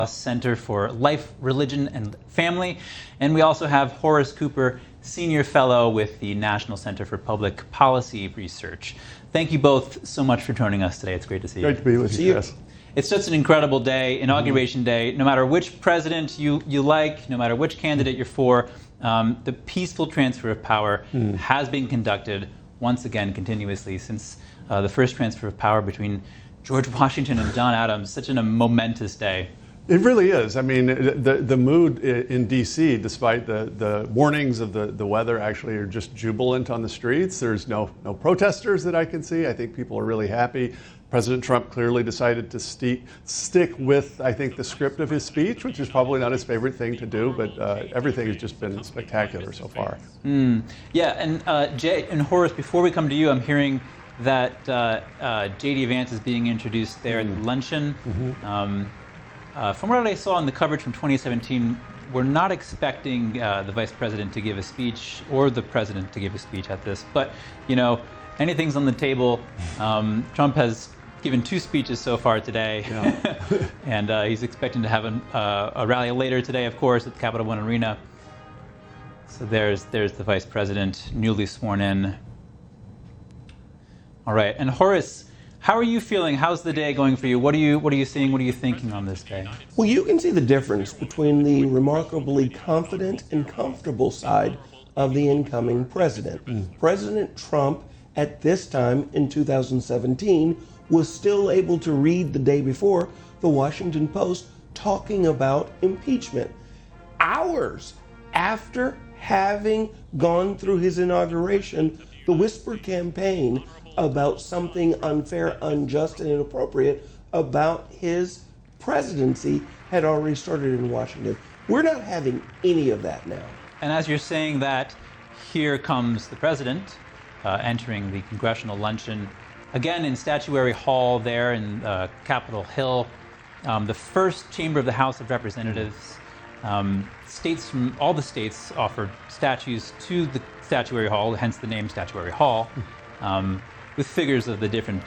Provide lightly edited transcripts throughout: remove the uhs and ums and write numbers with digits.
Center for Life, Religion, and Family. And we also have Horace Cooper, Senior Fellow with the National Center for Public Policy Research. Thank you both so much for joining us today. It's great to see you. Great to be with you, Chris. It's such an incredible day, Inauguration Day. No matter which president you like, no matter which candidate you're for, the peaceful transfer of power has been conducted once again continuously since the first transfer of power between George Washington and John Adams. Such a momentous day. It really is. I mean, the mood in D.C., despite the warnings of the weather, actually are just jubilant on the streets. There's no protesters that I can see. I think people are really happy. President Trump clearly decided to stick with, I think, the script of his speech, which is probably not his favorite thing to do, but everything has just been spectacular so far. Yeah, and Jay and Horace, before we come to you, I'm hearing that J.D. Vance is being introduced there at the luncheon. From what I saw in the coverage from 2017, we're not expecting the vice president to give a speech or the president to give a speech at this. But, you know, anything's on the table. Trump has given 2 speeches so far today. Yeah. And he's expecting to have a rally later today, of course, at the Capital One Arena. So there's the vice president, newly sworn in. All right. And Horace, how are you feeling? How's the day going for you? What are you seeing? What are you thinking on this day? Well, you can see the difference between the remarkably confident and comfortable side of the incoming president. President Trump, at this time in 2017, was still able to read the day before the Washington Post talking about impeachment. Hours after having gone through his inauguration, the whisper campaign about something unfair, unjust, and inappropriate about his presidency had already started in Washington. We're not having any of that now. And as you're saying that, here comes the president entering the Congressional luncheon, again in Statuary Hall there in Capitol Hill, the first chamber of the House of Representatives. States from all the states offered statues to the Statuary Hall, hence the name Statuary Hall. With figures of the different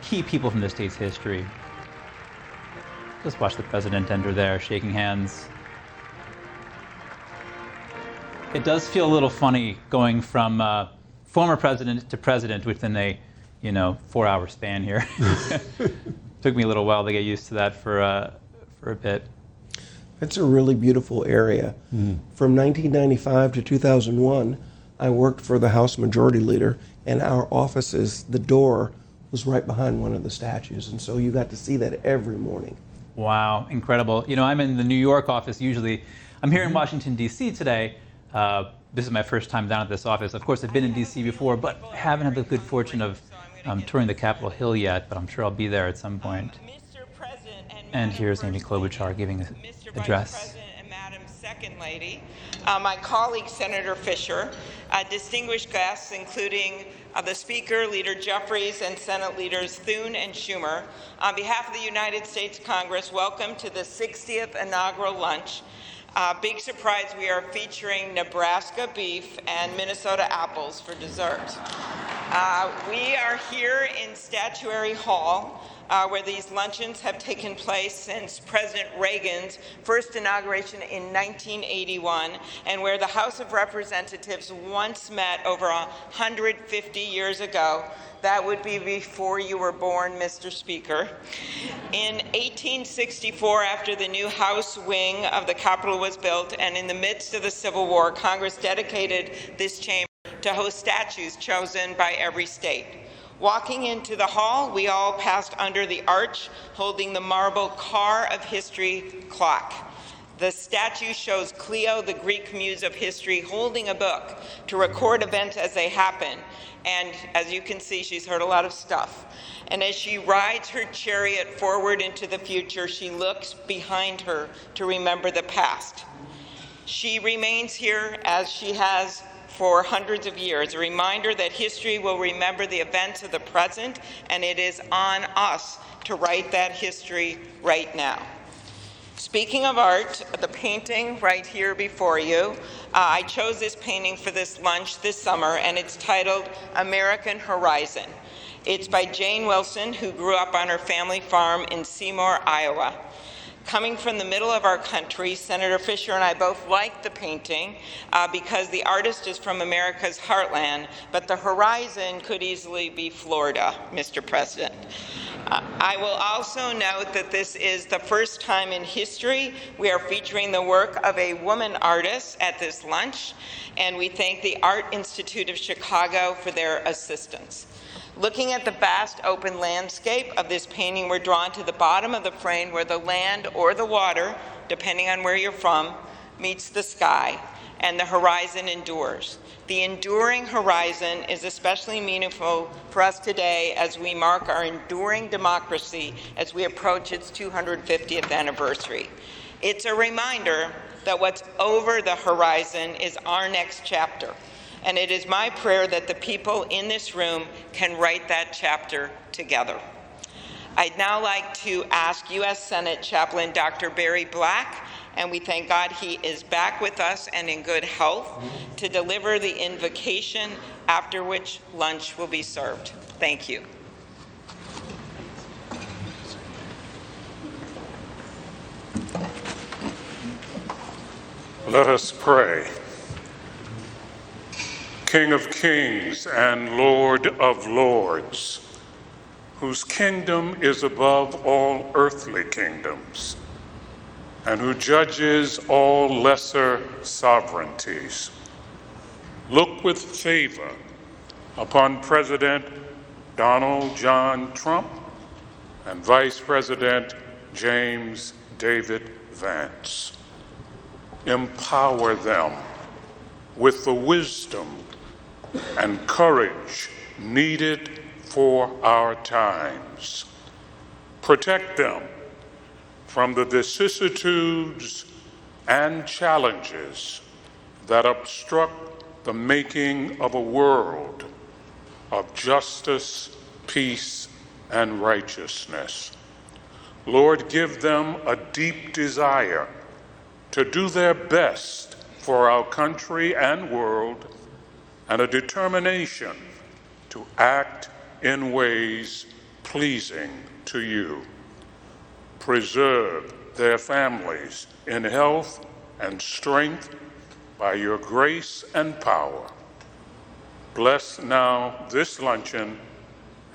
key people from the state's history. Just watch the president enter there, shaking hands. It does feel a little funny going from former president to president within a 4-hour span here. Took me a little while to get used to that for a bit. It's a really beautiful area. From 1995 to 2001, I worked for the House Majority Leader, and our offices, the door was right behind one of the statues, and so you got to see that every morning. Wow, incredible. You know, I'm in the New York office usually. I'm here in Washington, D.C. today. This is my first time down at this office. Of course, I've been in D.C. before, but haven't had the good fortune of touring the Capitol Hill yet, but I'm sure I'll be there at some point. And here's Amy Klobuchar giving an address. Second Lady, my colleague Senator Fisher, distinguished guests including the Speaker, Leader Jeffries, and Senate Leaders Thune and Schumer. On behalf of the United States Congress, welcome to the 60th inaugural lunch. Big surprise, we are featuring Nebraska beef and Minnesota apples for dessert. We are here in Statuary Hall, where these luncheons have taken place since President Reagan's first inauguration in 1981, and where the House of Representatives once met over 150 years ago. That would be before you were born, Mr. Speaker. In 1864, after the new House wing of the Capitol was built, and in the midst of the Civil War, Congress dedicated this chamber to host statues chosen by every state. Walking into the hall, we all passed under the arch, holding the marble Car of History clock. The statue shows Cleo, the Greek muse of history, holding a book to record events as they happen. And as you can see, she's heard a lot of stuff. And as she rides her chariot forward into the future, she looks behind her to remember the past. She remains here as she has for hundreds of years, a reminder that history will remember the events of the present, and it is on us to write that history right now. Speaking of art, the painting right here before you, I chose this painting for this lunch this summer, and it's titled American Horizon. It's by Jane Wilson, who grew up on her family farm in Seymour, Iowa. Coming from the middle of our country, Senator Fisher and I both like the painting because the artist is from America's heartland, but the horizon could easily be Florida, Mr. President. I will also note that this is the first time in history we are featuring the work of a woman artist at this lunch, and we thank the Art Institute of Chicago for their assistance. Looking at the vast open landscape of this painting, we're drawn to the bottom of the frame where the land or the water, depending on where you're from, meets the sky, and the horizon endures. The enduring horizon is especially meaningful for us today as we mark our enduring democracy as we approach its 250th anniversary. It's a reminder that what's over the horizon is our next chapter. And it is my prayer that the people in this room can write that chapter together. I'd now like to ask U.S. Senate Chaplain Dr. Barry Black, and we thank God he is back with us and in good health, to deliver the invocation, after which lunch will be served. Thank you. Let us pray. King of kings and Lord of lords, whose kingdom is above all earthly kingdoms, and who judges all lesser sovereignties, look with favor upon President Donald John Trump and Vice President James David Vance. Empower them with the wisdom and courage needed for our times. Protect them from the vicissitudes and challenges that obstruct the making of a world of justice, peace, and righteousness. Lord, give them a deep desire to do their best for our country and world, and a determination to act in ways pleasing to you. Preserve their families in health and strength by your grace and power. Bless now this luncheon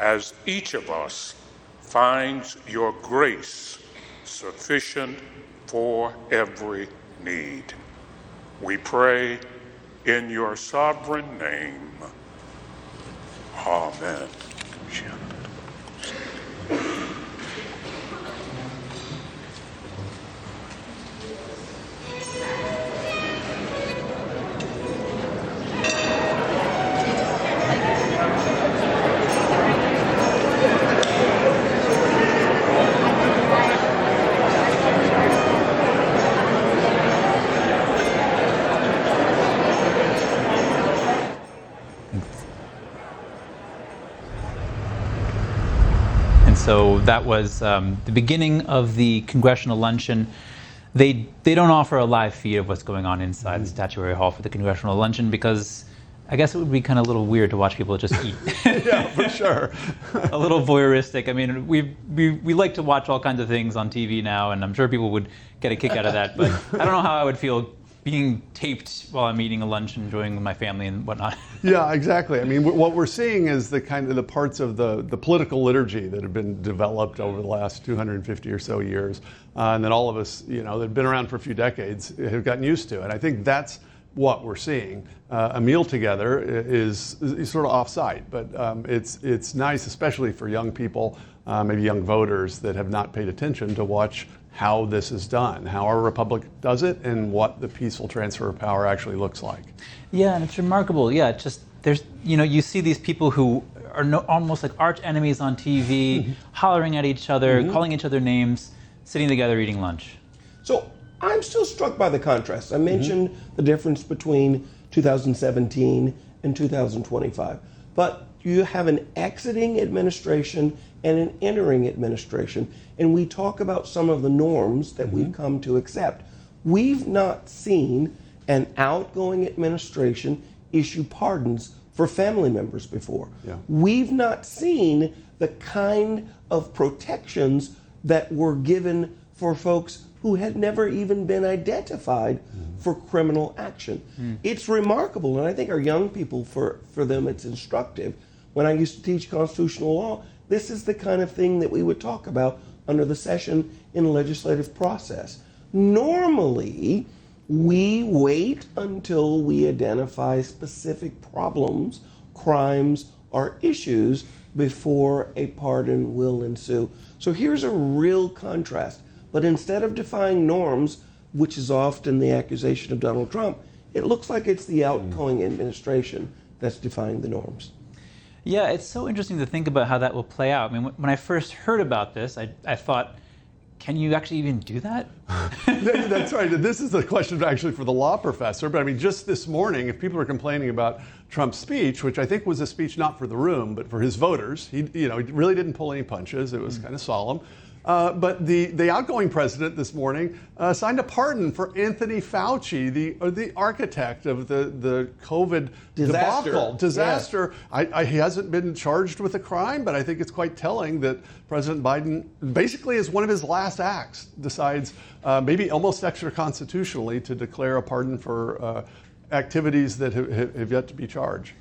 as each of us finds your grace sufficient for every need. We pray in your sovereign name. Amen. So that was the beginning of the Congressional luncheon. They don't offer a live feed of what's going on inside the Statuary Hall for the Congressional luncheon because I guess it would be kind of a little weird to watch people just eat. Yeah, for sure. A little voyeuristic. I mean, we like to watch all kinds of things on TV now, and I'm sure people would get a kick out of that. But I don't know how I would feel being taped while I'm eating a lunch, enjoying my family and whatnot. Yeah, exactly. I mean, what we're seeing is the kind of the parts of the political liturgy that have been developed over the last 250 or so years, and that all of us, that have been around for a few decades, have gotten used to. And I think that's what we're seeing. A meal together is sort of off-site, but it's nice, especially for young people, maybe young voters that have not paid attention, to watch how this is done, how our republic does it, and what the peaceful transfer of power actually looks like. Yeah, and it's remarkable. Yeah, it's just there's you see these people who are almost like arch enemies on TV, hollering at each other, calling each other names, sitting together eating lunch. So I'm still struck by the contrast. I mentioned the difference between 2017 and 2025, but you have an exiting administration and an entering administration, and we talk about some of the norms that we've come to accept. We've not seen an outgoing administration issue pardons for family members before. Yeah. We've not seen the kind of protections that were given for folks who had never even been identified for criminal action. It's remarkable, and I think our young people, for them, it's instructive. When I used to teach constitutional law, this is the kind of thing that we would talk about under the session in the legislative process. Normally, we wait until we identify specific problems, crimes, or issues before a pardon will ensue. So here's a real contrast. But instead of defying norms, which is often the accusation of Donald Trump, it looks like it's the outgoing administration that's defying the norms. Yeah, it's so interesting to think about how that will play out. I mean, when I first heard about this, I thought, can you actually even do that? That's right. This is a question actually for the law professor. But I mean, just this morning, if people are complaining about Trump's speech, which I think was a speech not for the room, but for his voters, he really didn't pull any punches. It was kind of solemn. But the outgoing president this morning signed a pardon for Anthony Fauci, the architect of the COVID disaster. Yeah. He hasn't been charged with a crime, but I think it's quite telling that President Biden, basically as one of his last acts, decides maybe almost extra constitutionally to declare a pardon for activities that have yet to be charged.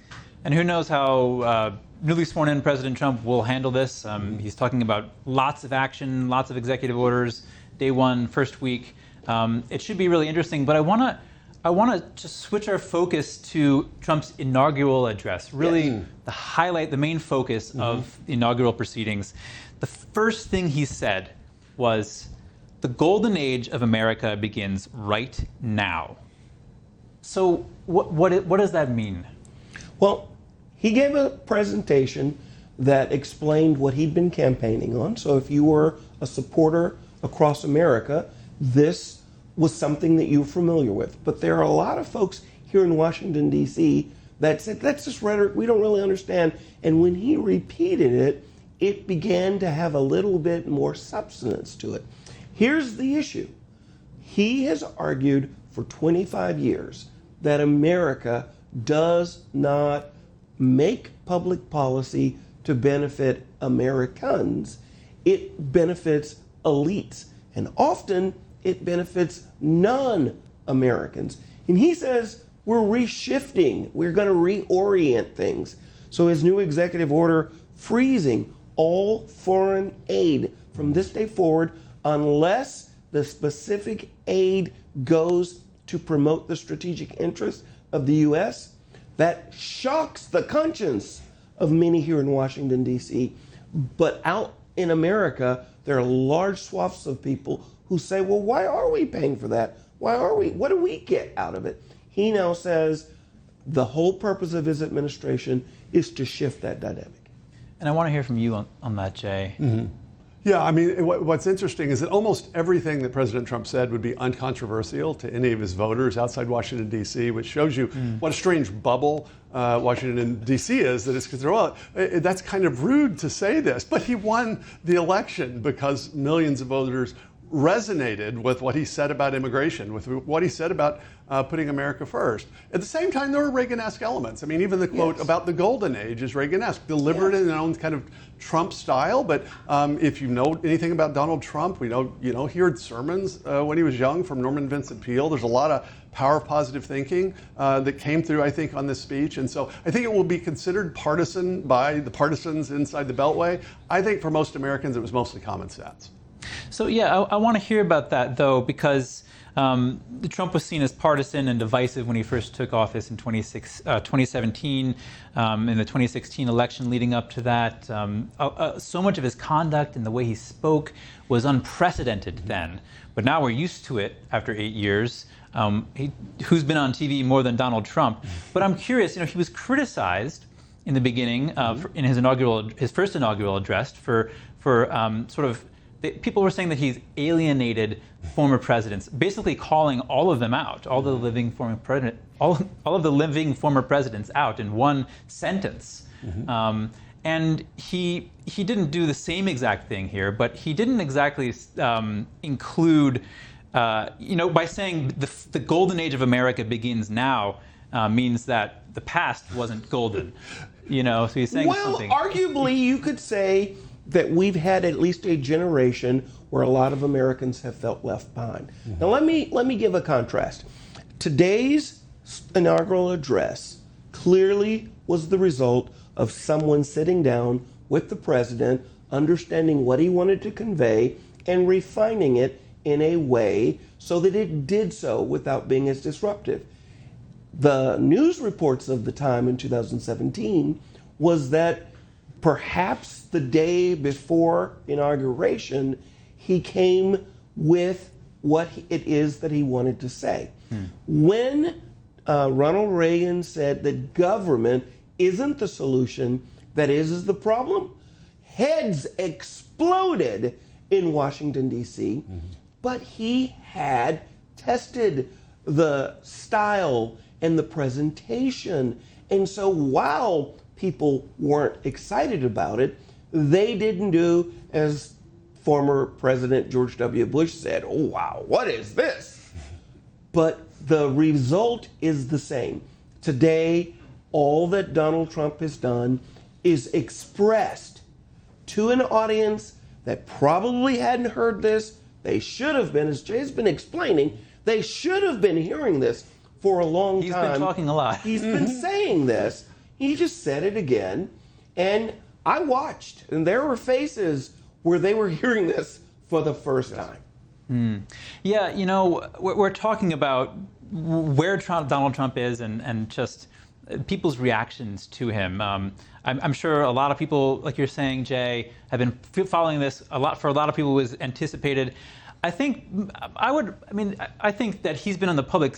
And who knows how newly sworn in President Trump will handle this. He's talking about lots of action, lots of executive orders, day one, first week. It should be really interesting, but I want to just switch our focus to Trump's inaugural address, really the main focus of the inaugural proceedings. The first thing he said was, the golden age of America begins right now. So what does that mean? Well, he gave a presentation that explained what he'd been campaigning on. So if you were a supporter across America, this was something that you were familiar with. But there are a lot of folks here in Washington, D.C. that said, that's just rhetoric, we don't really understand. And when he repeated it, it began to have a little bit more substance to it. Here's the issue. He has argued for 25 years that America does not make public policy to benefit Americans. It benefits elites, and often it benefits non-Americans. And he says we're reshifting, we're going to reorient things. So his new executive order freezing all foreign aid from this day forward unless the specific aid goes to promote the strategic interests of the U.S., that shocks the conscience of many here in Washington, D.C. But out in America, there are large swaths of people who say, well, why are we paying for that? What do we get out of it? He now says the whole purpose of his administration is to shift that dynamic. And I want to hear from you on that, Jay. Yeah, I mean, what's interesting is that almost everything that President Trump said would be uncontroversial to any of his voters outside Washington, D.C., which shows you what a strange bubble Washington, D.C. is, that it's considered, well, that's kind of rude to say this. But he won the election because millions of voters resonated with what he said about immigration, with what he said about putting America first. At the same time, there were Reagan-esque elements. I mean, even the quote about the golden age is Reagan-esque, delivered in their own kind of Trump style. But if you know anything about Donald Trump, we know, he heard sermons when he was young from Norman Vincent Peale. There's a lot of power of positive thinking that came through, I think, on this speech. And so I think it will be considered partisan by the partisans inside the Beltway. I think for most Americans, it was mostly common sense. So yeah, I want to hear about that, though, because Trump was seen as partisan and divisive when he first took office in 2017, in the 2016 election leading up to that. So much of his conduct and the way he spoke was unprecedented then. But now we're used to it after 8 years. Who's been on TV more than Donald Trump? But I'm curious, he was criticized in the beginning, in his first inaugural address for people were saying that he's alienated former presidents, basically calling all of them out, all of the living former presidents out in one sentence. And he didn't do the same exact thing here, but he didn't exactly include, by saying the golden age of America begins now means that the past wasn't golden. So he's saying something. Well, arguably you could say that we've had at least a generation where a lot of Americans have felt left behind. Now let me give a contrast. Today's inaugural address clearly was the result of someone sitting down with the president, understanding what he wanted to convey, and refining it in a way so that it did so without being as disruptive. The news reports of the time in 2017 was that perhaps the day before inauguration, he came with what it is that he wanted to say. When Ronald Reagan said that government isn't the solution, that is the problem, heads exploded in Washington, D.C., but he had tested the style and the presentation. And so while people weren't excited about it, they didn't do as former President George W. Bush said, "Oh, wow, what is this?" But the result is the same. Today, all that Donald Trump has done is expressed to an audience that probably hadn't heard this. They should have been, as Jay's been explaining, they should have been hearing this for a long time. He's been talking a lot. He's been saying this. He just said it again. And I watched, and there were faces where they were hearing this for the first time. Yeah, you know, we're talking about where Donald Trump is and just people's reactions to him. I'm sure a lot of people, like you're saying, Jay, have been following this a lot. For a lot of people, it was anticipated. I think that he's been on the public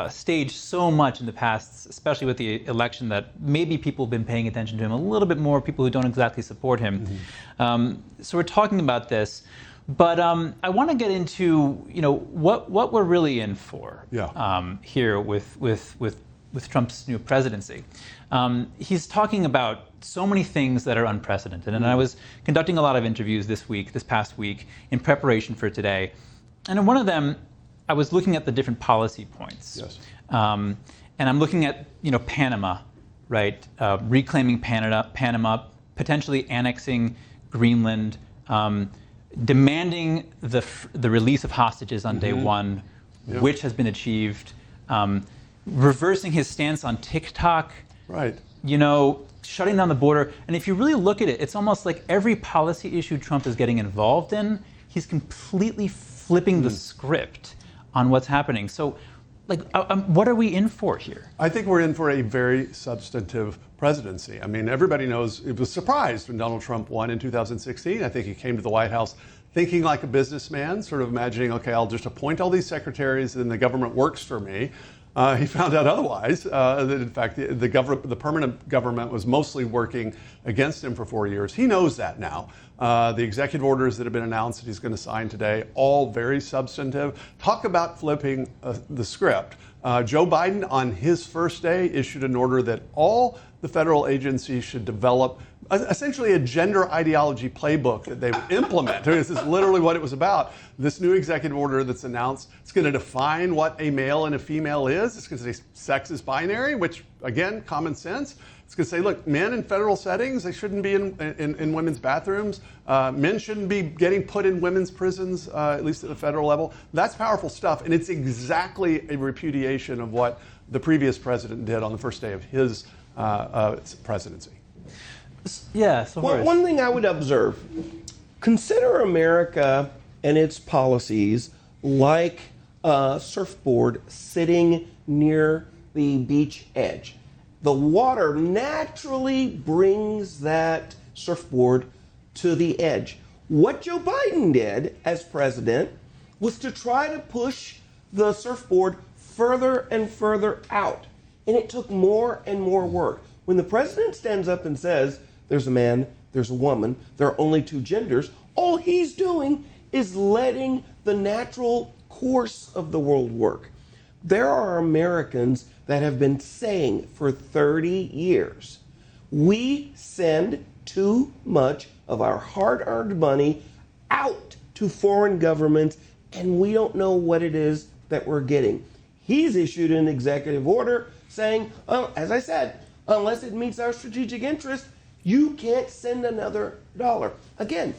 stage so much in the past, especially with the election, that maybe people have been paying attention to him a little bit more, people who don't exactly support him. So we're talking about this. But I want to get into, you know, what we're really in for here with Trump's new presidency. He's talking about so many things that are unprecedented. And I was conducting a lot of interviews this past week, in preparation for today. And in one of them, I was looking at the different policy points. And I'm looking at, you know, Panama, right? Reclaiming Panama, potentially annexing Greenland, demanding the release of hostages on day one, which has been achieved, reversing his stance on TikTok, you know, shutting down the border. And if you really look at it, it's almost like every policy issue Trump is getting involved in, he's completely flipping the script on what's happening. So, like, what are we in for here? I think we're in for a very substantive presidency. I mean, everybody knows, it was surprised when Donald Trump won in 2016. I think he came to the White House thinking like a businessman, sort of imagining, okay, I'll just appoint all these secretaries and the government works for me. He found out otherwise, that in fact the permanent government was mostly working against him for 4 years. He knows that now. The executive orders that have been announced that he's going to sign today, all very substantive. Talk about flipping the script. Joe Biden, on his first day, issued an order that all the federal agencies should develop essentially a gender ideology playbook that they would implement. This is literally what it was about. This new executive order that's announced, it's going to define what a male and a female is. It's going to say sex is binary, which, again, common sense. It's going to say, look, men in federal settings, they shouldn't be in women's bathrooms. Men shouldn't be getting put in women's prisons, at least at the federal level. That's powerful stuff, and it's exactly a repudiation of what the previous president did on the first day of his presidency. Yeah, so Horace. One thing I would observe, consider America and its policies like a surfboard sitting near the beach edge. The water naturally brings that surfboard to the edge. What Joe Biden did as president was to try to push the surfboard further and further out. And it took more and more work. When the president stands up and says, there's a man, there's a woman, there are only two genders, all he's doing is letting the natural course of the world work. There are Americans that have been saying for 30 years, we send too much of our hard-earned money out to foreign governments, and we don't know what it is that we're getting. He's issued an executive order saying, as I said, unless it meets our strategic interest, You can't send another dollar. Again,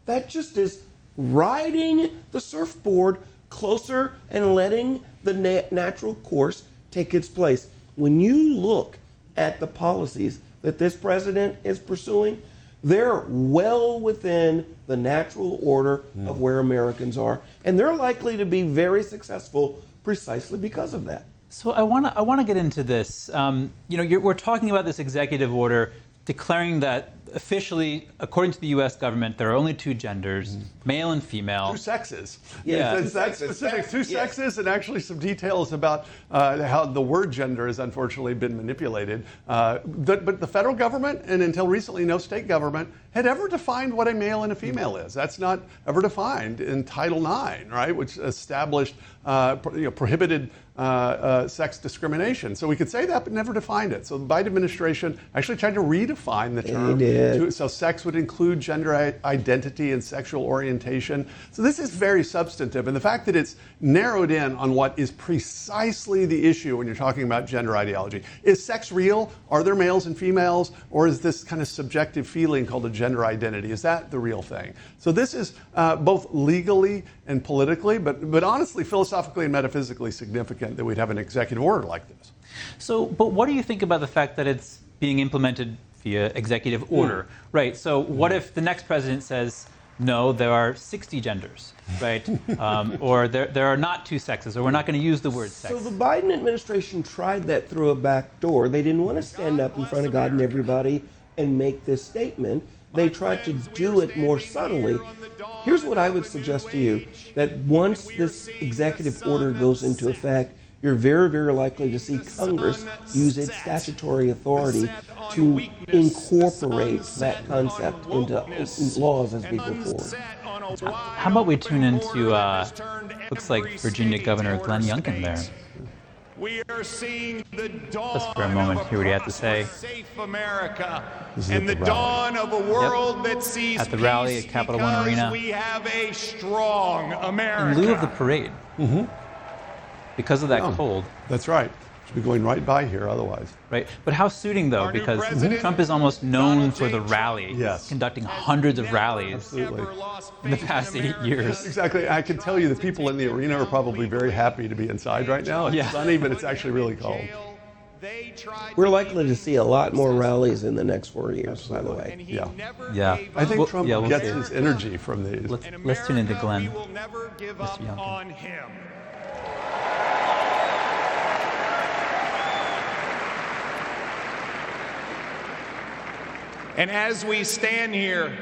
that just is riding the surfboard closer and letting the natural course take its place. When you look at the policies that this president is pursuing, they're well within the natural order of where Americans are, and they're likely to be very successful precisely because of that. So I want to get into this. We're talking about this executive order declaring that officially, according to the U.S. government, there are only two genders, male and female. Two sexes. Yeah. It's that specific, two sexes, and actually some details about how the word gender has unfortunately been manipulated. But the federal government, and until recently no state government, had ever defined what a male and a female is. That's not ever defined in Title IX, right, which established prohibited sex discrimination. So we could say that, but never defined it. So the Biden administration actually tried to redefine the term. So sex would include gender identity and sexual orientation. So this is very substantive. And the fact that it's narrowed in on what is precisely the issue when you're talking about gender ideology. Is sex real? Are there males and females? Or is this kind of subjective feeling called a gender identity? Is that the real thing? So this is both legally and politically, but honestly, philosophically and metaphysically significant that we'd have an executive order like this. So, but what do you think about the fact that it's being implemented via executive order, right? So what if the next president says, no, there are 60 genders, right? Or there are not two sexes, or we're not going to use the word sex. So the Biden administration tried that through a back door. They didn't want to stand up in front of God and everybody and make this statement. They tried to do it more subtly. Here's what I would suggest to you, that once this executive order goes into effect, you're very, very likely to see Congress use its statutory authority to incorporate that concept into laws as we go forward. How about we tune into, looks like Virginia Governor Glenn Youngkin there. We are seeing the dawn Just for a moment, hear what he had to say. of a safe America and the dawn of a world that sees At the rally peace at Capital One because Arena. we have a strong America. In lieu of the parade, because of that cold. That's right. Should be going right by here otherwise. Right, but how suiting though, Our new because president, Trump is almost known Donald for the J. rally, Trump, Yes. conducting hundreds of rallies Absolutely. Ever lost in the faith past 8 Americans. years. Exactly. I can tell you the people in the arena are probably very happy to be inside right now. It's Yeah. sunny, but it's actually really cold. They tried We're to likely to see a lot more rallies in the next 4 years, by the and way. he Yeah. never Yeah. gave I think up. Trump we'll gets see. his energy from these. Let's tune into In Glenn. America, we will never give up Youngkin. on him. And as we stand here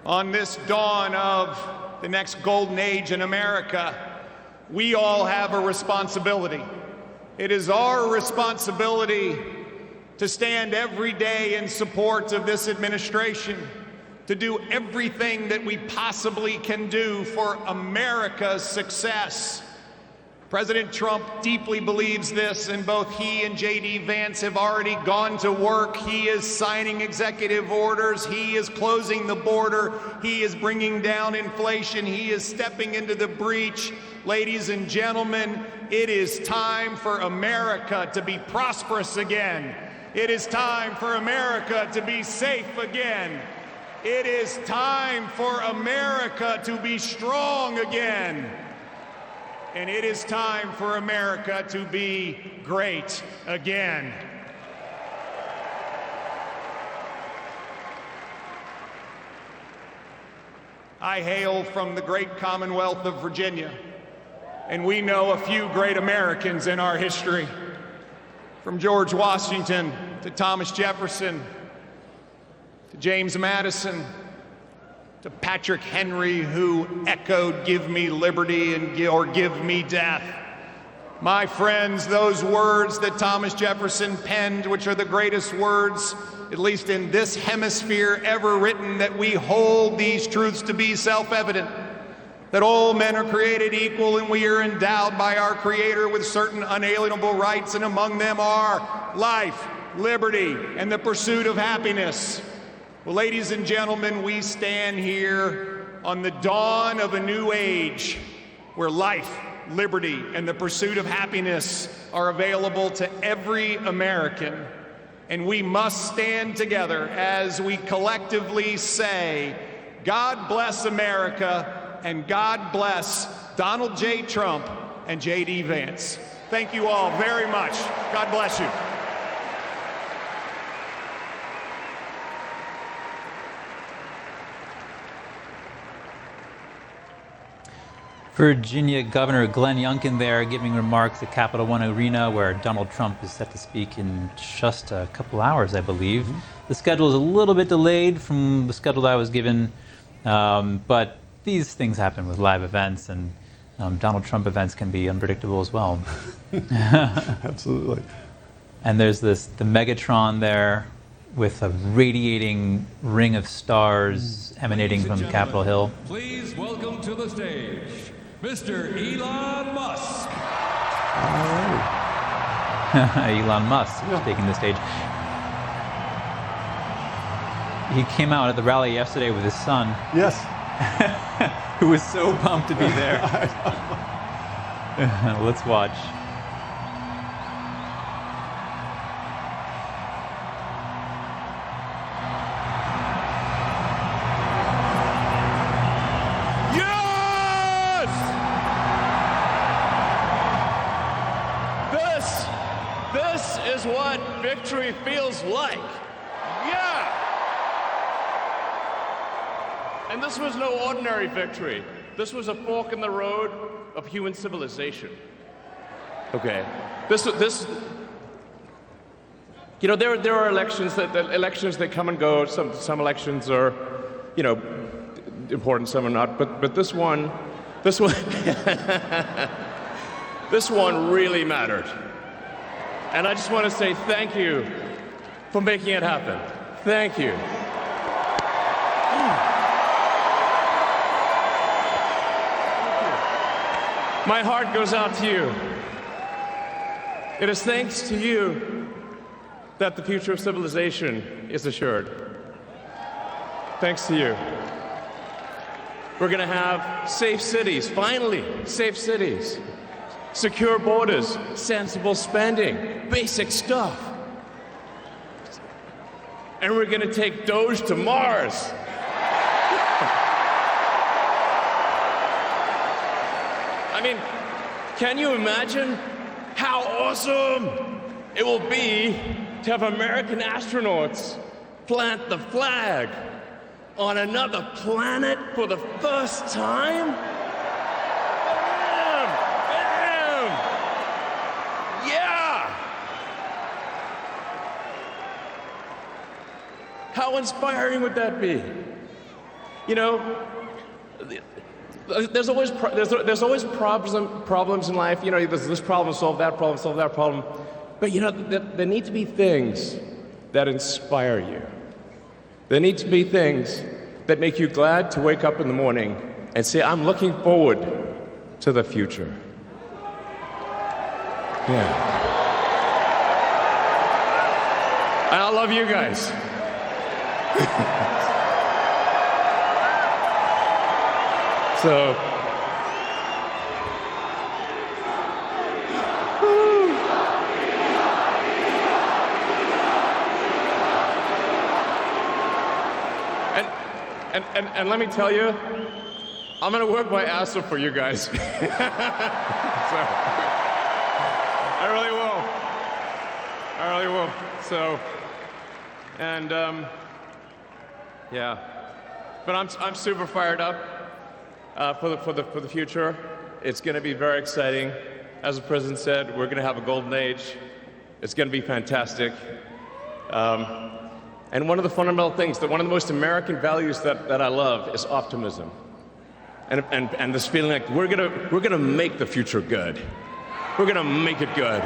on this dawn of the next golden age in America, we all have a responsibility. It is our responsibility to stand every day in support of this administration, to do everything that we possibly can do for America's success. President Trump deeply believes this, and both he and J.D. Vance have already gone to work. He is signing executive orders. He is closing the border. He is bringing down inflation. He is stepping into the breach. Ladies and gentlemen, it is time for America to be prosperous again. It is time for America to be safe again. It is time for America to be strong again. And it is time for America to be great again. I hail from the great Commonwealth of Virginia, and we know a few great Americans in our history. From George Washington to Thomas Jefferson to James Madison to Patrick Henry, who echoed, "Give me liberty or give me death." My friends, those words that Thomas Jefferson penned, which are the greatest words, at least in this hemisphere, ever written, that we hold these truths to be self-evident, that all men are created equal and we are endowed by our Creator with certain unalienable rights, and among them are life, liberty, and the pursuit of happiness. Well, ladies and gentlemen, we stand here on the dawn of a new age where life, liberty, and the pursuit of happiness are available to every American. And we must stand together as we collectively say, God bless America and God bless Donald J. Trump and J.D. Vance. Thank you all very much. God bless you. Virginia Governor Glenn Youngkin there giving remarks at Capital One Arena, where Donald Trump is set to speak in just a couple hours, I believe. The schedule is a little bit delayed from the schedule that I was given, but these things happen with live events, and Donald Trump events can be unpredictable as well. Absolutely. And there's the Megatron there with a radiating ring of stars emanating from Capitol Hill. Please welcome to the stage, Mr. Elon Musk. Elon Musk taking the stage. He came out at the rally yesterday with his son, Yes. who was so pumped to be there. Let's watch. This is what victory feels like. Yeah! And this was no ordinary victory. This was a fork in the road of human civilization. Okay. You know, there are elections that come and go. Some elections are, you know, important, some are not. But this one, this one really mattered. And I just want to say thank you for making it happen. Thank you. My heart goes out to you. It is thanks to you that the future of civilization is assured. Thanks to you. We're going to have safe cities, finally, safe cities. Secure borders, sensible spending, basic stuff. And we're going to take Doge to Mars. I mean, can you imagine how awesome it will be to have American astronauts plant the flag on another planet for the first time? Bam! Yeah! How inspiring would that be? You know, there's always problems in life. You know, there's this problem, solve that problem. But you know, there need to be things that inspire you. There need to be things that make you glad to wake up in the morning and say, I'm looking forward to the future. Yeah. And I love you guys. So, and let me tell you, I'm gonna work my ass off for you guys. So, I really will. So, and yeah, but I'm super fired up. For the future. It's going to be very exciting. As the president said, we're going to have a golden age. It's going to be fantastic. And one of the fundamental things, one of the most American values that I love is optimism. And this feeling like we're gonna make the future good. We're gonna make it good.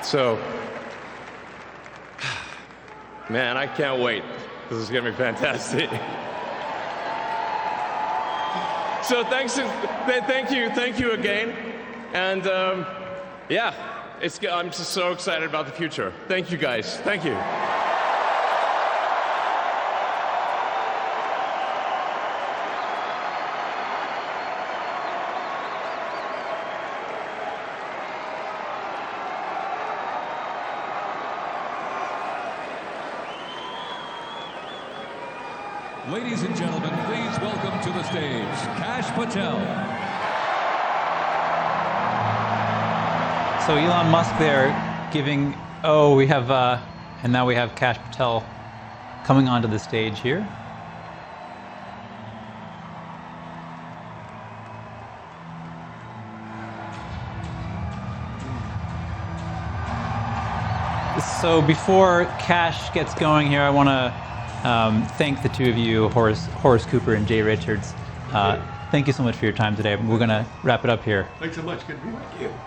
So, man, I can't wait. This is gonna be fantastic. So thank you again, and yeah, I'm just so excited about the future. Thank you guys. Thank you. Ladies and gentlemen, please welcome to the stage Kash Patel. So Elon Musk there giving, oh, we have, and now we have Kash Patel coming onto the stage here. So before Kash gets going here, I want to thank the two of you, Horace Cooper and Jay Richards. Thank you so much for your time today. We're going to wrap it up here. Thanks so much. Good to be with you.